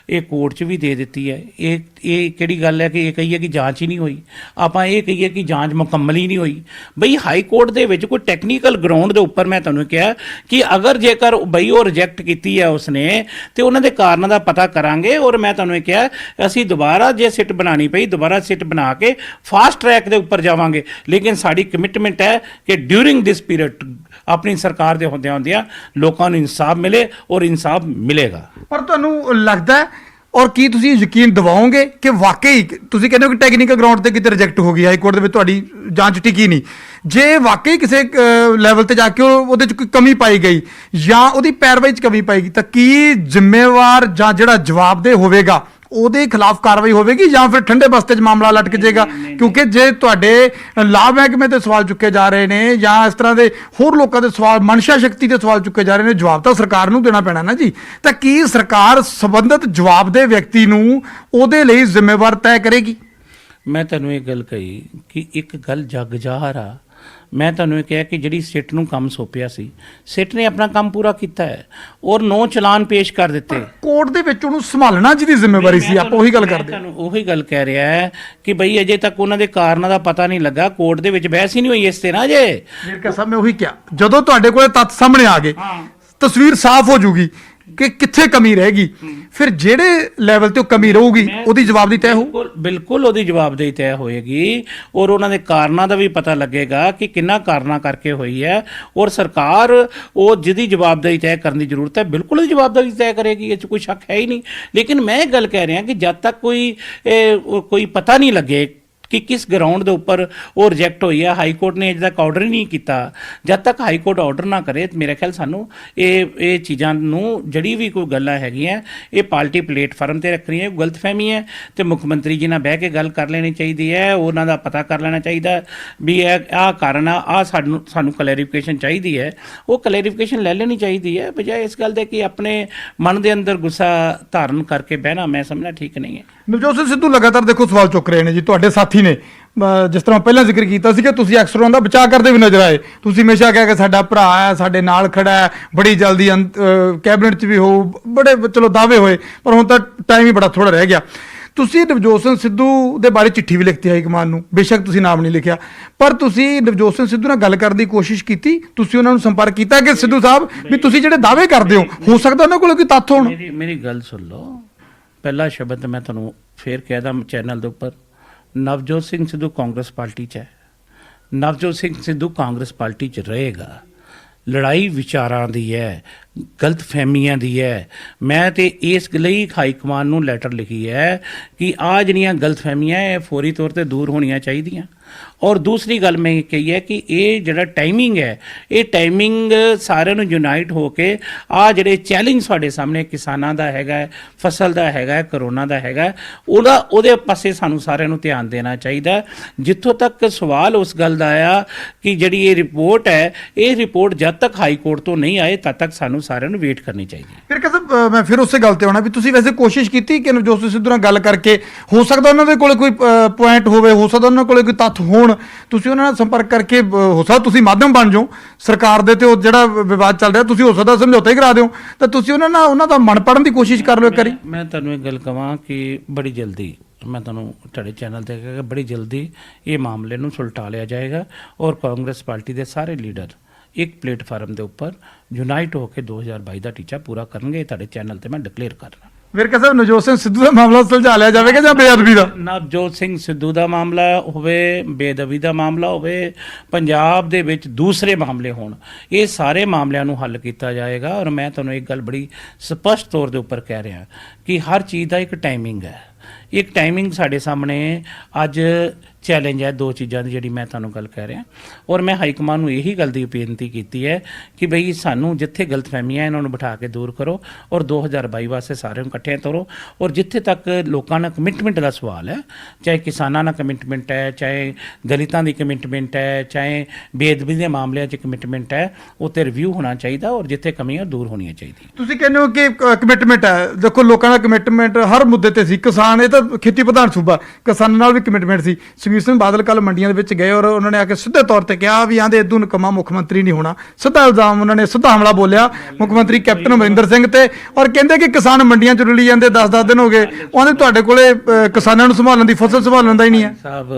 ਇਹ ਕੋਰਟ 'ਚ ਵੀ ਦੇ ਦਿੱਤੀ ਹੈ। ਇਹ ਕਿਹੜੀ ਗੱਲ ਹੈ ਕਿ ਇਹ ਕਹੀਏ ਕਿ ਜਾਂਚ ਹੀ ਨਹੀਂ ਹੋਈ, ਆਪਾਂ ਇਹ ਕਹੀਏ ਕਿ ਜਾਂਚ ਮੁਕੰਮਲ ਹੀ ਨਹੀਂ ਹੋਈ। ਬਈ ਹਾਈ ਕੋਰਟ ਦੇ ਵਿੱਚ ਕੋਈ ਟੈਕਨੀਕਲ ਗਰਾਊਂਡ ਦੇ ਉੱਪਰ ਮੈਂ ਤੁਹਾਨੂੰ ਕਿਹਾ ਕਿ ਅਗਰ ਜੇਕਰ ਬਈ ਉਹ ਰਿਜੈਕਟ ਕੀਤੀ ਹੈ ਉਸਨੇ ਤੇ ਉਹਨਾਂ ਦੇ ਕਾਰਨਾਂ ਦਾ ਪਤਾ ਕਰਾਂਗੇ ਔਰ ਮੈਂ ਤੁਹਾਨੂੰ ਇਹ ਕਿਹਾ ਅਸੀਂ ਦੁਬਾਰਾ ਜੇ ਸਿੱਟ ਬਣਾਉਣੀ ਪਈ ਦੁਬਾਰਾ ਸਿੱਟ ਬਣਾ ਕੇ ਫਾਸਟ ਟਰੈਕ ਦੇ ਉੱਪਰ ਜਾਵਾਂਗੇ। ਲੇਕਿਨ ਸਾਡੀ ਕਮਿਟਮੈਂਟ ਹੈ ਕਿ ਡਿਊਰਿੰਗ ਦਿਸ ਪੀਰੀਅਡ ਆਪਣੀ ਸਰਕਾਰ ਦੇ ਹੁੰਦਿਆਂ ਲੋਕਾਂ ਨੂੰ ਇਨਸਾਫ ਮਿਲੇ ਔਰ ਇਨਸਾਫ ਮਿਲੇਗਾ। ਪਰ ਤੁਹਾਨੂੰ ਲੱਗਦਾ ਔਰ ਕੀ ਤੁਸੀਂ ਯਕੀਨ ਦਿਵਾਓਗੇ ਕਿ ਵਾਕਈ ਤੁਸੀਂ ਕਹਿੰਦੇ ਹੋ ਕਿ ਟੈਕਨੀਕਲ ਗਰਾਊਂਡ ਤੇ ਕਿਤੇ ਰਿਜੈਕਟ ਹੋ ਗਈ ਹਾਈ ਕੋਰਟ ਦੇ ਵਿੱਚ ਤੁਹਾਡੀ ਜਾਂਚ ਟਿਕੀ ਨਹੀਂ, ਜੇ ਵਾਕਈ ਕਿਸੇ ਲੈਵਲ ਤੇ ਜਾ ਕੇ ਉਹਦੇ 'ਚ ਕੋਈ ਕਮੀ ਪਾਈ ਗਈ ਜਾਂ ਉਹਦੀ ਪੈਰਵਾਈ 'ਚ ਕਮੀ ਪਾਈ ਗਈ ਤਾਂ ਕੀ ਜ਼ਿੰਮੇਵਾਰ ਜਾਂ ਜਿਹੜਾ ਜਵਾਬਦੇਹ ਹੋਵੇਗਾ ਉਹਦੇ ਖਿਲਾਫ ਕਾਰਵਾਈ ਹੋਵੇਗੀ ਜਾਂ ਫਿਰ ਠੰਡੇ ਬਸਤੇ 'ਚ ਮਾਮਲਾ ਲਟਕ ਜਾਏਗਾ? ਕਿਉਂਕਿ ਜੇ ਤੁਹਾਡੇ ਲਾਭ ਮਹਿਕਮੇ ਤੇ ਸਵਾਲ ਚੁੱਕੇ ਜਾ ਰਹੇ ਨੇ ਜਾਂ ਇਸ ਤਰ੍ਹਾਂ ਦੇ ਹੋਰ ਲੋਕਾਂ ਦੇ ਸਵਾਲ, ਮਨਸ਼ਾ ਸ਼ਕਤੀ ਤੇ ਸਵਾਲ ਚੁੱਕੇ ਜਾ ਰਹੇ ਨੇ, ਜਵਾਬ ਤਾਂ ਸਰਕਾਰ ਨੂੰ ਦੇਣਾ ਪੈਣਾ ਨਾ ਜੀ। ਤਾਂ ਕੀ ਸਰਕਾਰ ਸੰਬੰਧਿਤ ਜਵਾਬਦੇਹ ਵਿਅਕਤੀ ਨੂੰ ਉਹਦੇ ਲਈ ਜ਼ਿੰਮੇਵਾਰ ਤੈਅ ਕਰੇਗੀ? ਮੈਂ ਤੁਹਾਨੂੰ ਇਹ ਗੱਲ ਕਹੀ ਕਿ ਇੱਕ ਗੱਲ ਜੱਗ ਜ਼ਾਹਰ ਆ। ਮੈਂ ਤੁਹਾਨੂੰ ਇਹ ਕਿਹਾ ਕਿ ਜਿਹੜੀ ਸਿੱਟ ਨੂੰ ਕੰਮ ਸੌਂਪਿਆ ਸੀ, ਸਿੱਟ ਨੇ ਆਪਣਾ ਕੰਮ ਪੂਰਾ ਕੀਤਾ ਹੈ ਔਰ 9 ਚਲਾਨ ਪੇਸ਼ ਕਰ ਦਿੱਤੇ। ਕੋਰਟ ਦੇ ਵਿੱਚ ਉਹਨੂੰ ਸੰਭਾਲਣਾ ਜਿਹਦੀ ਜ਼ਿੰਮੇਵਾਰੀ ਸੀ, ਆਪਾਂ ਉਹੀ ਗੱਲ ਕਰਦੇ ਹਾਂ। ਤੁਹਾਨੂੰ ਉਹੀ ਗੱਲ ਕਹਿ ਰਿਹਾ ਹੈ ਕਿ ਬਈ ਅਜੇ ਤੱਕ ਉਹਨਾਂ ਦੇ ਕਾਰਨਾਂ ਦਾ ਪਤਾ ਨਹੀਂ ਲੱਗਾ, ਕੋਰਟ ਦੇ ਵਿੱਚ ਬਹਿਸ ਹੀ ਨਹੀਂ ਹੋਈ ਇਸ ਤੇ ਨਾ। ਅਜੇ ਮੇਰੇ ਸਾਹਿਬ ਮੈਂ ਉਹੀ ਕਿਹਾ, ਜਦੋਂ ਤੁਹਾਡੇ ਕੋਲੇ ਤੱਥ ਸਾਹਮਣੇ ਆ ਗਏ, ਤਸਵੀਰ ਸਾਫ਼ ਹੋ ਜੂਗੀ ਕਿ ਕਿੱਥੇ ਕਮੀ ਰਹੇਗੀ, ਫਿਰ ਜਿਹੜੇ ਲੈਵਲ ਤੇ ਉਹ ਕਮੀ ਰਹੂਗੀ ਉਹਦੀ ਜਵਾਬਦੇਹੀ ਤੈਅ ਹੋਊ। ਬਿਲਕੁਲ ਉਹਦੀ ਜਵਾਬਦੇਹੀ ਤੈਅ ਹੋਏਗੀ ਔਰ ਉਹਨਾਂ ਦੇ ਕਾਰਨਾਂ ਦਾ ਵੀ ਪਤਾ ਲੱਗੇਗਾ ਕਿ ਕਿੰਨਾ ਕਾਰਨਾਂ ਕਰਕੇ ਹੋਈ ਹੈ ਔਰ ਸਰਕਾਰ ਉਹ ਜਿਹਦੀ ਜਵਾਬਦੇਹੀ ਤੈਅ ਕਰਨ ਦੀ ਜ਼ਰੂਰਤ ਹੈ ਬਿਲਕੁਲ ਉਹਦੀ ਜਵਾਬਦੇਹੀ ਤੈਅ ਕਰੇਗੀ, ਇਹ 'ਚ ਕੋਈ ਸ਼ੱਕ ਹੈ ਹੀ ਨਹੀਂ। ਲੇਕਿਨ ਮੈਂ ਇਹ ਗੱਲ ਕਹਿ ਰਿਹਾ ਕਿ ਜਦ ਤੱਕ ਕੋਈ ਪਤਾ ਨਹੀਂ ਲੱਗੇ ਕਿ ਕਿਸ ਗਰਾਊਂਡ ਦੇ ਉੱਪਰ ਉਹ ਰਿਜੈਕਟ ਹੋਈ ਹੈ, ਹਾਈ ਕੋਰਟ ਨੇ ਅਜੇ ਤੱਕ ਆਰਡਰ ਹੀ ਨਹੀਂ ਕੀਤਾ, ਜਦ ਤੱਕ ਹਾਈ ਕੋਰਟ ਆਰਡਰ ਨਾ ਕਰੇ ਮੇਰੇ ਖਿਆਲ ਸਾਨੂੰ ਇਹ ਚੀਜ਼ਾਂ ਨੂੰ ਜਿਹੜੀ ਵੀ ਕੋਈ ਗੱਲਾਂ ਹੈਗੀਆਂ ਇਹ ਪਾਰਟੀ ਪਲੇਟਫਾਰਮ ਤੇ ਰੱਖਣੀਆਂ ਗਲਤਫਹਿਮੀ ਹੈ ਤੇ ਮੁੱਖ ਮੰਤਰੀ ਜੀ ਨਾਲ ਬਹਿ ਕੇ ਗੱਲ ਕਰ ਲੈਣੀ ਚਾਹੀਦੀ ਹੈ, ਉਹਨਾਂ ਦਾ ਪਤਾ ਕਰ ਲੈਣਾ ਚਾਹੀਦਾ ਵੀ ਆਹ ਕਾਰਨ ਆ ਸਾਨੂੰ ਕਲੈਰੀਫਿਕੇਸ਼ਨ ਚਾਹੀਦੀ ਹੈ, ਉਹ ਕਲੈਰੀਫਿਕੇਸ਼ਨ ਲੈ ਲੈਣੀ ਚਾਹੀਦੀ ਹੈ ਬਜਾਏ ਇਸ ਗੱਲ ਦੇ ਕਿ ਆਪਣੇ ਮਨ ਦੇ ਅੰਦਰ ਗੁੱਸਾ ਧਾਰਨ ਕਰਕੇ ਬਹਿਣਾ ਮੈਂ ਸਮਝਣਾ ਠੀਕ ਨਹੀਂ ਹੈ। ਨਵਜੋਤ ਸਿੰਘ ਸਿੱਧੂ ਲਗਾਤਾਰ ਦੇਖੋ ਸਵਾਲ ਚੁੱਕ ਰਹੇ ਨੇ ਜੀ, ਤੁਹਾਡੇ ਸਾਥੀ ਨੇ ਜਿਸ ਤਰ੍ਹਾਂ ਪਹਿਲਾਂ ਜ਼ਿਕਰ ਕੀਤਾ ਸੀ ਕਿ ਤੁਸੀਂ ਅਕਸਰ ਉਹਨਾਂ ਦਾ ਬਚਾਅ ਕਰਦੇ ਵੀ ਨਜ਼ਰ ਆਏ, ਤੁਸੀਂ ਹਮੇਸ਼ਾ ਕਿਹਾ ਕਿ ਸਾਡਾ ਭਰਾ ਹੈ, ਸਾਡੇ ਨਾਲ ਖੜਾ ਹੈ, ਬੜੀ ਜਲਦੀ ਕੈਬਨਿਟ 'ਚ ਵੀ ਹੋਊ, ਬੜੇ ਚਲੋ ਦਾਅਵੇ ਹੋਏ ਪਰ ਹੁਣ ਤਾਂ ਟਾਈਮ ਹੀ ਬੜਾ ਥੋੜਾ ਰਹਿ ਗਿਆ। ਤੁਸੀਂ ਨਵਜੋਤ ਸਿੰਘ ਸਿੱਧੂ ਦੇ ਬਾਰੇ ਚਿੱਠੀ ਵੀ ਲਿਖਤੀ ਹਾਈ ਕਮਾਨ ਨੂੰ, ਬੇਸ਼ੱਕ ਤੁਸੀਂ ਨਾਮ ਨਹੀਂ ਲਿਖਿਆ, ਪਰ ਤੁਸੀਂ ਨਵਜੋਤ ਸਿੰਘ ਸਿੱਧੂ ਨਾਲ ਗੱਲ ਕਰਨ ਦੀ ਕੋਸ਼ਿਸ਼ ਕੀਤੀ, ਤੁਸੀਂ ਉਹਨਾਂ ਨੂੰ ਸੰਪਰਕ ਕੀਤਾ ਕਿ ਸਿੱਧੂ ਸਾਹਿਬ ਵੀ ਤੁਸੀਂ ਜਿਹੜੇ ਦਾਅਵੇ ਕਰਦੇ ਹੋ ਸਕਦਾ ਉਹਨਾਂ ਕੋਲ ਕੋਈ ਤੱਥ ਹੋਣ? ਮੇਰੀ ਗੱਲ ਸੁਣ ਲਓ, ਪਹਿਲਾ ਸ਼ਬਦ ਮੈਂ ਤੁਹਾਨੂੰ ਫੇਰ ਕਹਿਦਾ ਚੈਨਲ ਦੇ ਉੱਪਰ, ਨਵਜੋਤ ਸਿੰਘ ਸਿੱਧੂ ਕਾਂਗਰਸ ਪਾਰਟੀ 'ਚ ਹੈ, ਨਵਜੋਤ ਸਿੰਘ ਸਿੱਧੂ ਕਾਂਗਰਸ ਪਾਰਟੀ 'ਚ ਰਹੇਗਾ। ਲੜਾਈ ਵਿਚਾਰਾਂ ਦੀ ਹੈ, ਗਲਤ ਫਹਿਮੀਆਂ ਦੀ ਹੈ। ਮੈਂ ਤੇ ਇਸ ਲਈ ਹਾਈ ਕਮਾਨ ਨੂੰ ਲੈਟਰ ਲਿਖੀ ਹੈ ਕਿ ਆਹ ਜਿਹੜੀਆਂ ਗਲਤ ਫਹਿਮੀਆਂ ਇਹ ਫੌਰੀ ਤੌਰ ਤੇ ਦੂਰ ਹੋਣੀਆਂ ਚਾਹੀਦੀਆਂ। ਔਰ ਦੂਸਰੀ ਗੱਲ ਮੈਂ ਇਹ ਕਹੀ ਹੈ ਕਿ ਇਹ ਜਿਹੜਾ ਟਾਈਮਿੰਗ ਹੈ, ਇਹ ਟਾਈਮਿੰਗ ਸਾਰਿਆਂ ਨੂੰ ਯੂਨਾਈਟ ਹੋ ਕੇ ਆਹ ਜਿਹੜੇ ਚੈਲੰਜ ਸਾਡੇ ਸਾਹਮਣੇ ਕਿਸਾਨਾਂ ਦਾ ਹੈਗਾ, ਫਸਲ ਦਾ ਹੈਗਾ, ਕਰੋਨਾ ਦਾ ਹੈਗਾ, ਉਹਦੇ ਪਾਸੇ ਸਾਨੂੰ ਸਾਰਿਆਂ ਨੂੰ ਧਿਆਨ ਦੇਣਾ ਚਾਹੀਦਾ। ਜਿੱਥੋਂ ਤੱਕ ਸਵਾਲ ਉਸ ਗੱਲ ਦਾ ਆਇਆ ਕਿ ਜਿਹੜੀ ਇਹ ਰਿਪੋਰਟ ਹੈ, ਇਹ ਰਿਪੋਰਟ ਜਦ ਤੱਕ ਹਾਈ ਕੋਰਟ ਤੋਂ ਨਹੀਂ ਆਏ ਤਦ ਤੱਕ ਸਾਨੂੰ ਸਾਰਿਆਂ ਨੂੰ ਵੇਟ ਕਰਨੀ ਚਾਹੀਦੀ ਹੈ। ਫਿਰ ਕਹਿੰਦਾ ਮੈਂ ਫਿਰ ਉਸੇ ਗੱਲ ਤੇ ਆਉਣਾ ਵੀ ਤੁਸੀਂ ਵੈਸੇ ਕੋਸ਼ਿਸ਼ ਕੀਤੀ ਕਿ ਨਵਜੋਤ ਸਿੰਘ ਸਿੱਧੂ ਨਾਲ ਗੱਲ ਕਰਕੇ, ਹੋ ਸਕਦਾ ਉਹਨਾਂ ਦੇ ਕੋਲੇ ਕੋਈ ਪੁਆਇੰਟ ਹੋਵੇ, ਹੋ ਸਕਦਾ ਉਹਨਾਂ ਕੋਲੇ ਕੋਈ ਤੱਥ ਹੋਣ, ਤੁਸੀਂ ਉਹਨਾਂ ਨਾਲ ਸੰਪਰਕ ਕਰਕੇ ਹੋ ਸਕਦਾ ਤੁਸੀਂ ਮਾਧਿਅਮ ਬਣ ਜਾਓ ਸਰਕਾਰ ਦੇ ਤੇ ਉਹ ਜਿਹੜਾ ਵਿਵਾਦ ਚੱਲ ਰਿਹਾ ਤੁਸੀਂ ਹੋ ਸਕਦਾ ਸਮਝੌਤਾ ਹੀ ਕਰਾ ਦਿਓ, ਤਾਂ ਤੁਸੀਂ ਉਹਨਾਂ ਦਾ ਮਨ ਪੜਨ ਦੀ ਕੋਸ਼ਿਸ਼ ਕਰ ਲਓ ਇੱਕ ਵਾਰੀ। ਮੈਂ ਤੁਹਾਨੂੰ ਇੱਕ ਗੱਲ ਕਹਾਂ ਕਿ ਬੜੀ ਜਲਦੀ ਮੈਂ ਤੁਹਾਨੂੰ ਤੁਹਾਡੇ ਚੈਨਲ ਤੇ ਕਹਾਂਗਾ, ਬੜੀ ਜਲਦੀ ਇਹ ਮਾਮਲੇ ਨੂੰ ਸੁਲਟਾ ਲਿਆ ਜਾਏਗਾ ਔਰ ਕਾਂਗਰਸ ਪਾਰਟੀ ਦੇ ਸਾਰੇ ਲੀਡਰ ਇੱਕ ਪਲੇਟਫਾਰਮ ਦੇ ਉੱਪਰ ਯੂਨਾਈਟ ਹੋ ਕੇ 2022 ਦਾ ਟੀਚਾ ਪੂਰਾ ਕਰਨਗੇ। ਤੁਹਾਡੇ ਚੈਨਲ ਤੇ ਮੈਂ ਡਿਕਲੇਅਰ ਕਰ ਰਿਹਾ। ਫਿਰ ਕਹਿੰਦਾ ਨਵਜੋਤ ਸਿੰਘ ਸਿੱਧੂ ਦਾ ਮਾਮਲਾ ਸੁਲਝਾ ਲਿਆ ਜਾਵੇਗਾ ਜਾਂ ਬੇਅਦਬੀ ਦਾ? ਨਵਜੋਤ ਸਿੰਘ ਸਿੱਧੂ ਦਾ ਮਾਮਲਾ ਹੋਵੇ, ਬੇਅਦਬੀ ਦਾ ਮਾਮਲਾ ਹੋਵੇ, ਪੰਜਾਬ ਦੇ ਵਿੱਚ ਦੂਸਰੇ ਮਾਮਲੇ ਹੋਣ, ਇਹ ਸਾਰੇ ਮਾਮਲਿਆਂ ਨੂੰ ਹੱਲ ਕੀਤਾ ਜਾਏਗਾ। ਔਰ ਮੈਂ ਤੁਹਾਨੂੰ ਇੱਕ ਗੱਲ ਬੜੀ ਸਪਸ਼ਟ ਤੌਰ ਦੇ ਉੱਪਰ ਕਹਿ ਰਿਹਾ ਕਿ ਹਰ ਚੀਜ਼ ਦਾ ਇੱਕ ਟਾਈਮਿੰਗ ਹੈ। ਇੱਕ ਟਾਈਮਿੰਗ ਸਾਡੇ ਸਾਹਮਣੇ ਅੱਜ ਚੈਲੰਜ ਹੈ ਦੋ ਚੀਜ਼ਾਂ ਦੀ ਜਿਹੜੀ ਮੈਂ ਤੁਹਾਨੂੰ ਗੱਲ ਕਹਿ ਰਿਹਾ। ਔਰ ਮੈਂ ਹਾਈ ਕਮਾਨ ਨੂੰ ਇਹੀ ਗੱਲ ਦੀ ਬੇਨਤੀ ਕੀਤੀ ਹੈ ਕਿ ਬਈ ਸਾਨੂੰ ਜਿੱਥੇ ਗਲਤਫਹਿਮੀਆਂ ਇਹਨਾਂ ਨੂੰ ਬਿਠਾ ਕੇ ਦੂਰ ਕਰੋ ਔਰ 2022 ਵਾਸਤੇ ਸਾਰਿਆਂ ਨੂੰ ਇਕੱਠੇ ਕਰੋ। ਔਰ ਜਿੱਥੇ ਤੱਕ ਲੋਕਾਂ ਨਾਲ ਕਮਿਟਮੈਂਟ ਦਾ ਸਵਾਲ ਹੈ, ਚਾਹੇ ਕਿਸਾਨਾਂ ਨਾਲ ਕਮਿਟਮੈਂਟ ਹੈ, ਚਾਹੇ ਦਲਿਤਾਂ ਦੀ ਕਮਿਟਮੈਂਟ ਹੈ, ਚਾਹੇ ਬੇਅਦਬੀ ਦੇ ਮਾਮਲਿਆਂ 'ਚ ਕਮਿਟਮੈਂਟ ਹੈ, ਉੱਤੇ ਰਿਵਿਊ ਹੋਣਾ ਚਾਹੀਦਾ ਔਰ ਜਿੱਥੇ ਕਮੀਆਂ ਦੂਰ ਹੋਣੀਆਂ ਚਾਹੀਦੀਆਂ। ਤੁਸੀਂ ਕਹਿੰਦੇ ਹੋ ਕਿ ਕਮਿਟਮੈਂਟ ਹੈ, ਦੇਖੋ ਲੋਕਾਂ ਦਾ ਕਮਿਟਮੈਂਟ ਹਰ ਮੁੱਦੇ ਤੇ ਸੀ। ਕਿਸਾਨ, ਇਹ ਤਾਂ ਖੇਤੀ ਪ੍ਰਧਾਨ ਸੂਬਾ, ਕਿਸਾਨਾਂ ਨਾਲ ਵੀ ਕਮਿਟਮੈਂਟ ਸੀ। ਸੁਖਬੀਰ ਸਿੰਘ ਬਾਦਲ ਕੱਲ ਮੰਡੀਆਂ ਦੇ ਵਿੱਚ ਗਏ ਔਰ ਉਹਨਾਂ ਨੇ ਆ ਕੇ ਸਿੱਧੇ ਤੌਰ ਤੇ ਕਿਹਾ ਵੀ ਆਂਦੇ ਇਦੋਂ ਨਕਮਾ ਮੁੱਖ ਮੰਤਰੀ ਨਹੀਂ ਹੋਣਾ। ਸਿੱਧਾ ਇਲਜ਼ਾਮ ਉਹਨਾਂ ਨੇ, ਸਿੱਧਾ ਹਮਲਾ ਬੋਲਿਆ ਮੁੱਖ ਮੰਤਰੀ ਕੈਪਟਨ ਅਮਰਿੰਦਰ ਸਿੰਘ ਤੇ, ਔਰ ਕਹਿੰਦੇ ਕਿ ਕਿਸਾਨ ਮੰਡੀਆਂ 'ਚ ਰੁਲੀ ਜਾਂਦੇ, 10-10 ਦਿਨ ਹੋ ਗਏ, ਉਹਦੇ ਤੁਹਾਡੇ ਕੋਲੇ ਕਿਸਾਨਾਂ ਨੂੰ ਸੰਭਾਲਣ ਦੀ, ਫਸਲ ਸੰਭਾਲਣ ਦਾ ਹੀ ਨਹੀਂ ਹੈ। ਸਾਹਿਬ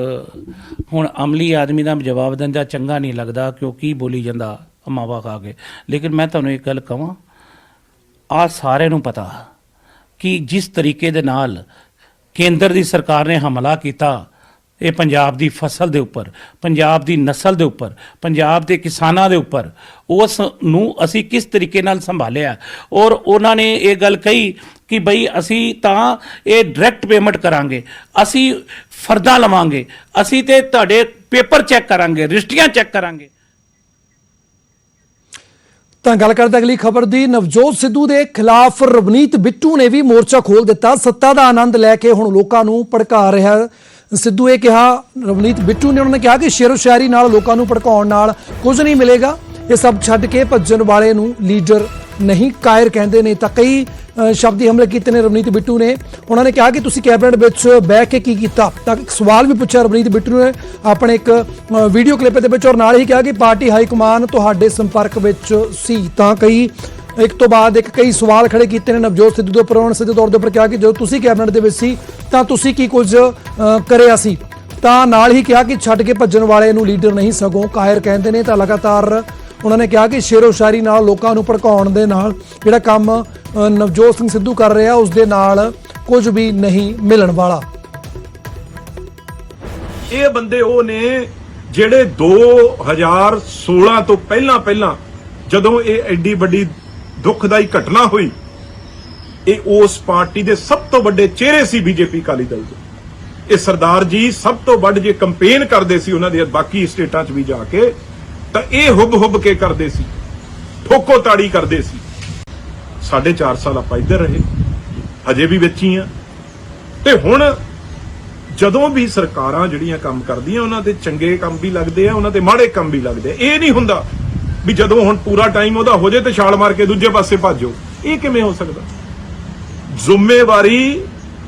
ਹੁਣ ਅਮਲੀ ਆਦਮੀ ਦਾ ਜਵਾਬ ਦਿੰਦਾ ਚੰਗਾ ਨਹੀਂ ਲੱਗਦਾ ਕਿਉਂਕਿ ਬੋਲੀ ਜਾਂਦਾ ਮਾਵਾ ਖਾ ਕੇ। ਲੇਕਿਨ ਮੈਂ ਤੁਹਾਨੂੰ ਇੱਕ ਗੱਲ ਕਹਾਂ, ਆ ਸਾਰਿਆਂ ਨੂੰ ਪਤਾ ਕਿ ਜਿਸ ਤਰੀਕੇ ਦੇ ਨਾਲ ਕੇਂਦਰ ਦੀ ਸਰਕਾਰ ਨੇ ਹਮਲਾ ਕੀਤਾ ਇਹ ਪੰਜਾਬ ਦੀ ਫਸਲ ਦੇ ਉੱਪਰ, ਪੰਜਾਬ ਦੀ ਨਸਲ ਦੇ ਉੱਪਰ, ਪੰਜਾਬ ਦੇ ਕਿਸਾਨਾਂ ਦੇ ਉੱਪਰ, ਉਸ ਨੂੰ ਅਸੀਂ ਕਿਸ ਤਰੀਕੇ ਨਾਲ ਸੰਭਾਲਿਆ। ਔਰ ਉਹਨਾਂ ਨੇ ਇਹ ਗੱਲ ਕਹੀ ਕਿ ਬਈ ਅਸੀਂ ਤਾਂ ਇਹ ਡਾਇਰੈਕਟ ਪੇਮੈਂਟ ਕਰਾਂਗੇ, ਅਸੀਂ ਫਰਦਾ ਲਵਾਂਗੇ, ਅਸੀਂ ਤੇ ਤੁਹਾਡੇ ਪੇਪਰ ਚੈੱਕ ਕਰਾਂਗੇ, ਰਜਿਸਟਰੀਆਂ ਚੈੱਕ ਕਰਾਂਗੇ। ਤਾਂ ਗੱਲ ਕਰਦੇ ਅਗਲੀ ਖਬਰ ਦੀ। ਨਵਜੋਤ ਸਿੱਧੂ ਦੇ ਖਿਲਾਫ ਰਵਨੀਤ ਬਿੱਟੂ ਨੇ ਵੀ ਮੋਰਚਾ ਖੋਲ ਦਿੱਤਾ। ਸੱਤਾ ਦਾ ਆਨੰਦ ਲੈ ਕੇ ਹੁਣ ਲੋਕਾਂ ਨੂੰ ਭੜਕਾ ਰਿਹਾ ਸਿੱਧੂ। ਇਹ ਕਿਹਾ ਰਵਨੀਤ ਬਿੱਟੂ ਨੇ, ਉਹਨਾਂ ਨੇ ਕਿਹਾ ਕਿ ਸ਼ੇਰੋ ਸ਼ਾਇਰੀ ਨਾਲ ਲੋਕਾਂ ਨੂੰ ਭੜਕਾਉਣ ਨਾਲ ਕੁਝ ਨਹੀਂ ਮਿਲੇਗਾ, ਇਹ ਸਭ ਛੱਡ ਕੇ ਭੱਜਣ ਵਾਲੇ ਨੂੰ ਲੀਡਰ ਨਹੀਂ ਕਾਇਰ ਕਹਿੰਦੇ ਨੇ। ਤਾਂ ਕਈ ਸ਼ਬਦੀ ਹਮਲੇ ਕੀਤੇ ਨੇ ਰਵਨੀਤ ਬਿੱਟੂ ਨੇ। ਉਹਨਾਂ ਨੇ ਕਿਹਾ ਕਿ ਤੁਸੀਂ ਕੈਬਨਿਟ ਵਿੱਚ ਬਹਿ ਕੇ ਕੀ ਕੀਤਾ। ਤਾਂ ਇੱਕ ਸਵਾਲ ਵੀ ਪੁੱਛਿਆ ਰਵਨੀਤ ਬਿੱਟੂ ਨੇ ਆਪਣੇ ਇੱਕ ਵੀਡੀਓ ਕਲਿੱਪ ਦੇ ਵਿੱਚ, ਔਰ ਨਾਲ ਹੀ ਕਿਹਾ ਕਿ ਪਾਰਟੀ ਹਾਈ ਕਮਾਨ ਤੁਹਾਡੇ ਸੰਪਰਕ ਵਿੱਚ ਸੀ। ਤਾਂ ਕਈ ਇੱਕ ਤੋਂ ਬਾਅਦ ਇੱਕ ਕਈ ਸਵਾਲ ਖੜੇ ਕੀਤੇ ਨੇ ਨਵਜੋਤ ਸਿੱਧੂ ਦੇ ਉੱਪਰ। ਉਹਨਾਂ ਨੇ ਸਿੱਧੇ ਤੌਰ ਦੇ ਉੱਪਰ ਕਿਹਾ ਕਿ ਜਦੋਂ ਤੁਸੀਂ ਕੈਬਨਿਟ ਦੇ ਵਿੱਚ ਸੀ ਤਾਂ ਤੁਸੀਂ ਕੀ ਕੁਝ ਕਰਿਆ ਸੀ। ਤਾਂ ਨਾਲ ਹੀ ਕਿਹਾ ਕਿ ਛੱਡ ਕੇ ਭੱਜਣ ਵਾਲੇ ਨੂੰ ਲੀਡਰ ਨਹੀਂ ਸਗੋਂ ਕਾਇਰ ਕਹਿੰਦੇ ਨੇ। ਤਾਂ ਲਗਾਤਾਰ ਉਹਨਾਂ ਨੇ ਕਿਹਾ ਕਿ ਸ਼ੇਰੋ ਸ਼ਾਇਰੀ ਨਾਲ ਲੋਕਾਂ ਨੂੰ ਭੜਕਾਉਣ ਦੇ ਨਾਲ ਜਿਹੜਾ ਕੰਮ ਨਵਜੋਤ ਸਿੰਘ ਸਿੱਧੂ ਕਰ ਰਿਹਾ ਉਸ ਦੇ ਨਾਲ ਕੁਝ ਵੀ ਨਹੀਂ ਮਿਲਣ ਵਾਲਾ। ਇਹ ਬੰਦੇ ਉਹ ਨੇ ਜਿਹੜੇ 2016 ਤੋਂ ਪਹਿਲਾਂ ਜਦੋਂ ਇਹ ਐਡੀ ਵੱਡੀ ਦੁਖਦਾਈ ਘਟਨਾ ਹੋਈ, ਇਹ ਉਸ ਪਾਰਟੀ ਦੇ ਸਭ ਤੋਂ ਵੱਡੇ ਚਿਹਰੇ ਸੀ ਬੀਜੇਪੀ ਅਕਾਲੀ ਦਲ ਦੇ। ਇਹ ਸਰਦਾਰ ਜੀ ਸਭ ਤੋਂ ਵੱਧ ਜੇ ਕੰਪੇਨ ਕਰਦੇ ਸੀ ਉਹਨਾਂ ਦੇ ਬਾਕੀ ਸਟੇਟਾਂ 'ਚ ਵੀ ਜਾ ਕੇ, ਤਾਂ ਇਹ ਹੁਬ ਕੇ ਕਰਦੇ ਸੀ, ਠੋਕੋ ਤਾੜੀ ਕਰਦੇ ਸੀ। 4.5 ਸਾਲ ਆਪਾਂ ਇੱਧਰ ਰਹੇ, ਹਜੇ ਵੀ ਵਿੱਚ ਹੀ ਆ। ਤੇ ਹੁਣ ਜਦੋਂ ਵੀ ਸਰਕਾਰਾਂ ਜਿਹੜੀਆਂ ਕੰਮ ਕਰਦੀਆਂ ਉਹਨਾਂ ਤੇ ਚੰਗੇ ਕੰਮ ਵੀ ਲੱਗਦੇ ਆ, ਉਹਨਾਂ ਤੇ ਮਾੜੇ ਕੰਮ ਵੀ ਲੱਗਦੇ ਆ। ਇਹ ਨਹੀਂ ਹੁੰਦਾ ਵੀ ਜਦੋਂ ਹੁਣ ਪੂਰਾ ਟਾਈਮ ਉਹਦਾ ਹੋ ਜਾਏ ਤੇ ਛਾਲ ਮਾਰ ਕੇ ਦੂਜੇ ਪਾਸੇ ਭੱਜੋ। ਇਹ ਕਿਵੇਂ ਹੋ ਸਕਦਾ? ਜ਼ਿੰਮੇਵਾਰੀ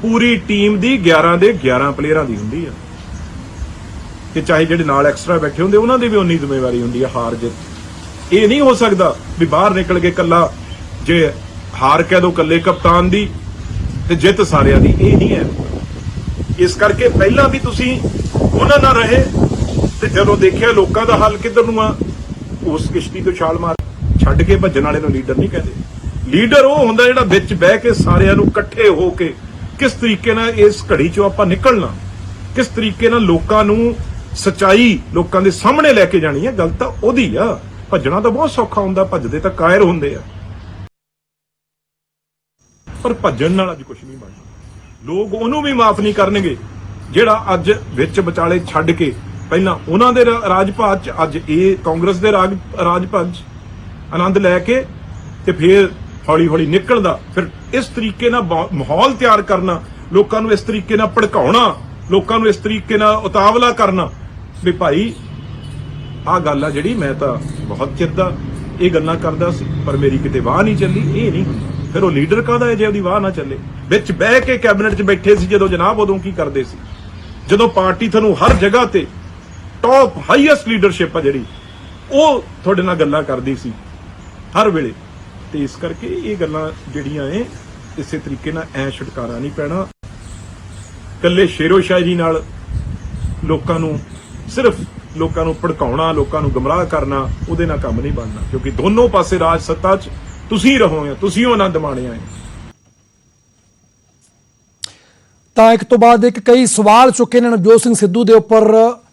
ਪੂਰੀ ਟੀਮ ਦੀ 11 ਦੇ 11 ਪਲੇਅਰਾਂ ਦੀ ਹੁੰਦੀ ਆ, ਕਿ ਚਾਹੇ ਜਿਹੜੇ ਨਾਲ ਐਕਸਟਰਾ ਬੈਠੇ ਹੁੰਦੇ ਉਹਨਾਂ ਦੀ ਵੀ ਉਨੀ ਜ਼ਿੰਮੇਵਾਰੀ ਹੁੰਦੀ ਆ ਹਾਰ ਜਿੱਤ। ਇਹ ਨਹੀਂ ਹੋ ਸਕਦਾ ਵੀ ਬਾਹਰ ਨਿਕਲ ਕੇ ਕੱਲਾ ਜੇ ਹਾਰ ਕਹਿ ਦੋ ਕੱਲੇ ਕਪਤਾਨ ਦੀ ਤੇ ਜਿੱਤ ਸਾਰਿਆਂ ਦੀ। ਇਹ ਨਹੀਂ ਹੈ। ਇਸ ਕਰਕੇ ਪਹਿਲਾਂ ਵੀ ਤੁਸੀਂ ਉਹਨਾਂ ਨਾਲ ਰਹੇ ਤੇ ਜਦੋਂ ਦੇਖਿਆ ਲੋਕਾਂ ਦਾ ਹੱਲ ਕਿੱਧਰ ਨੂੰ ਆ, ਉਸ ਕਿਸ਼ਤੀ ਤੋਂ ਛਾਲ ਮਾਰ। ਛੱਡ ਕੇ ਭੱਜਣ ਵਾਲੇ ਨੂੰ ਲੀਡਰ ਨਹੀਂ ਕਹਿੰਦੇ। ਲੀਡਰ ਉਹ ਹੁੰਦਾ ਜਿਹੜਾ ਵਿੱਚ ਬਹਿ ਕੇ ਸਾਰਿਆਂ ਨੂੰ ਇਕੱਠੇ ਹੋ ਕੇ ਕਿਸ ਤਰੀਕੇ ਨਾਲ ਇਸ ਘੜੀ ਚੋਂ ਆਪਾਂ ਨਿਕਲਣਾ, ਕਿਸ ਤਰੀਕੇ ਨਾਲ ਲੋਕਾਂ ਨੂੰ ਸੱਚਾਈ ਲੋਕਾਂ ਦੇ ਸਾਹਮਣੇ ਲੈ ਕੇ ਜਾਣੀ ਹੈ। ਗੱਲ ਤਾਂ ਉਹਦੀ ਆ। ਭੱਜਣਾ ਤਾਂ ਬਹੁਤ ਸੌਖਾ ਹੁੰਦਾ, ਭੱਜਦੇ ਤਾਂ ਕਾਇਰ ਹੁੰਦੇ ਆ, ਪਰ ਭੱਜਣ ਨਾਲ ਅੱਜ ਕੁਝ ਨਹੀਂ ਬਣਦਾ। ਲੋਕ ਉਹਨੂੰ ਵੀ ਮਾਫ ਨਹੀਂ ਕਰਨਗੇ ਜਿਹੜਾ ਅੱਜ ਵਿੱਚ ਵਿਚਾਲੇ ਛੱਡ ਕੇ ਪਹਿਲਾਂ ਉਹਨਾਂ ਦੇ ਰਾਜ ਭਾਗ 'ਚ ਅੱਜ ਇਹ ਕਾਂਗਰਸ ਦੇ ਰਾਜ ਭਾਗ 'ਚ ਆਨੰਦ ਲੈ ਕੇ ਤੇ ਫਿਰ ਹੌਲੀ ਨਿਕਲਦਾ। ਫਿਰ ਇਸ ਤਰੀਕੇ ਨਾਲ ਮਾਹੌਲ ਤਿਆਰ ਕਰਨਾ, ਲੋਕਾਂ ਨੂੰ ਇਸ ਤਰੀਕੇ ਨਾਲ ਭੜਕਾਉਣਾ, ਲੋਕਾਂ ਨੂੰ ਇਸ ਤਰੀਕੇ ਨਾਲ ਉਤਾਵਲਾ ਕਰਨਾ ਵੀ ਭਾਈ ਆਹ ਗੱਲ ਆ ਜਿਹੜੀ ਮੈਂ ਤਾਂ ਬਹੁਤ ਚਿਰ ਦਾ ਇਹ ਗੱਲਾਂ ਕਰਦਾ ਸੀ ਪਰ ਮੇਰੀ ਕਿਤੇ ਵਾਹ ਨਹੀਂ ਚੱਲੀ। ਇਹ ਨਹੀਂ ਹੁੰਦਾ। ਫਿਰ ਉਹ ਲੀਡਰ ਕਾਹਦਾ ਹੈ ਜੇ ਉਹਦੀ ਵਾਹ ਨਾ ਚੱਲੇ? ਵਿੱਚ ਬਹਿ ਕੇ ਕੈਬਨਿਟ 'ਚ ਬੈਠੇ ਸੀ ਜਦੋਂ ਜਨਾਬ, ਉਦੋਂ ਕੀ ਕਰਦੇ ਸੀ? ਜਦੋਂ ਪਾਰਟੀ ਤੁਹਾਨੂੰ ਹਰ ਜਗ੍ਹਾ ਤੇ ਟੌਪ ਹਾਈਐਸਟ ਲੀਡਰਸ਼ਿਪ ਆ ਜਿਹੜੀ, ਉਹ ਤੁਹਾਡੇ ਨਾਲ ਗੱਲਾਂ ਕਰਦੀ ਸੀ ਹਰ ਵੇਲੇ। ਤੇ ਇਸ ਕਰਕੇ ਇਹ ਗੱਲਾਂ ਜਿਹੜੀਆਂ ਨੇ ਇਸੇ ਤਰੀਕੇ ਨਾਲ ਐ ਛੁਟਕਾਰਾ ਨਹੀਂ ਪੈਣਾ। ਕੱਲੇ ਸ਼ੇਰੋ ਸ਼ਾਇਰੀ ਨਾਲ ਲੋਕਾਂ ਨੂੰ ਸਿਰਫ ਲੋਕਾਂ ਨੂੰ ਭੜਕਾਉਣਾ, ਲੋਕਾਂ ਨੂੰ ਗੁੰਮਰਾਹ ਕਰਨਾ, ਉਹਦੇ ਨਾਲ ਕੰਮ ਨਹੀਂ ਬਣਨਾ। ਕਿਉਂਕਿ ਦੋਨੋਂ ਪਾਸੇ ਰਾਜ ਸੱਤਾ 'ਚ ਤੁਸੀਂ ਰਹੋਗੇ, ਤੁਸੀਂ ਉਹ ਆਨੰਦ ਮਾਣਿਆ ਹੈ। ਤਾਂ ਇੱਕ ਤੋਂ ਬਾਅਦ ਇੱਕ ਕਈ ਸਵਾਲ ਚੁੱਕੇ ਨੇ ਨਵਜੋਤ ਸਿੰਘ ਸਿੱਧੂ ਦੇ ਉੱਪਰ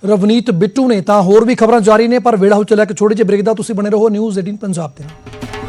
ਰਵਨੀਤ ਬਿੱਟੂ ਨੇ। ਤਾਂ ਹੋਰ ਵੀ ਖਬਰਾਂ ਜਾਰੀ ਨੇ, ਪਰ ਵੇਲਾ ਹੋ ਚੱਲਿਆ ਕਿ ਛੋਟੇ ਜਿਹੇ ਬ੍ਰੇਕ ਦਾ। ਤੁਸੀਂ ਬਣੇ ਰਹੋ ਨਿਊਜ਼ 18 ਪੰਜਾਬ ਦੇ ਨਾਲ।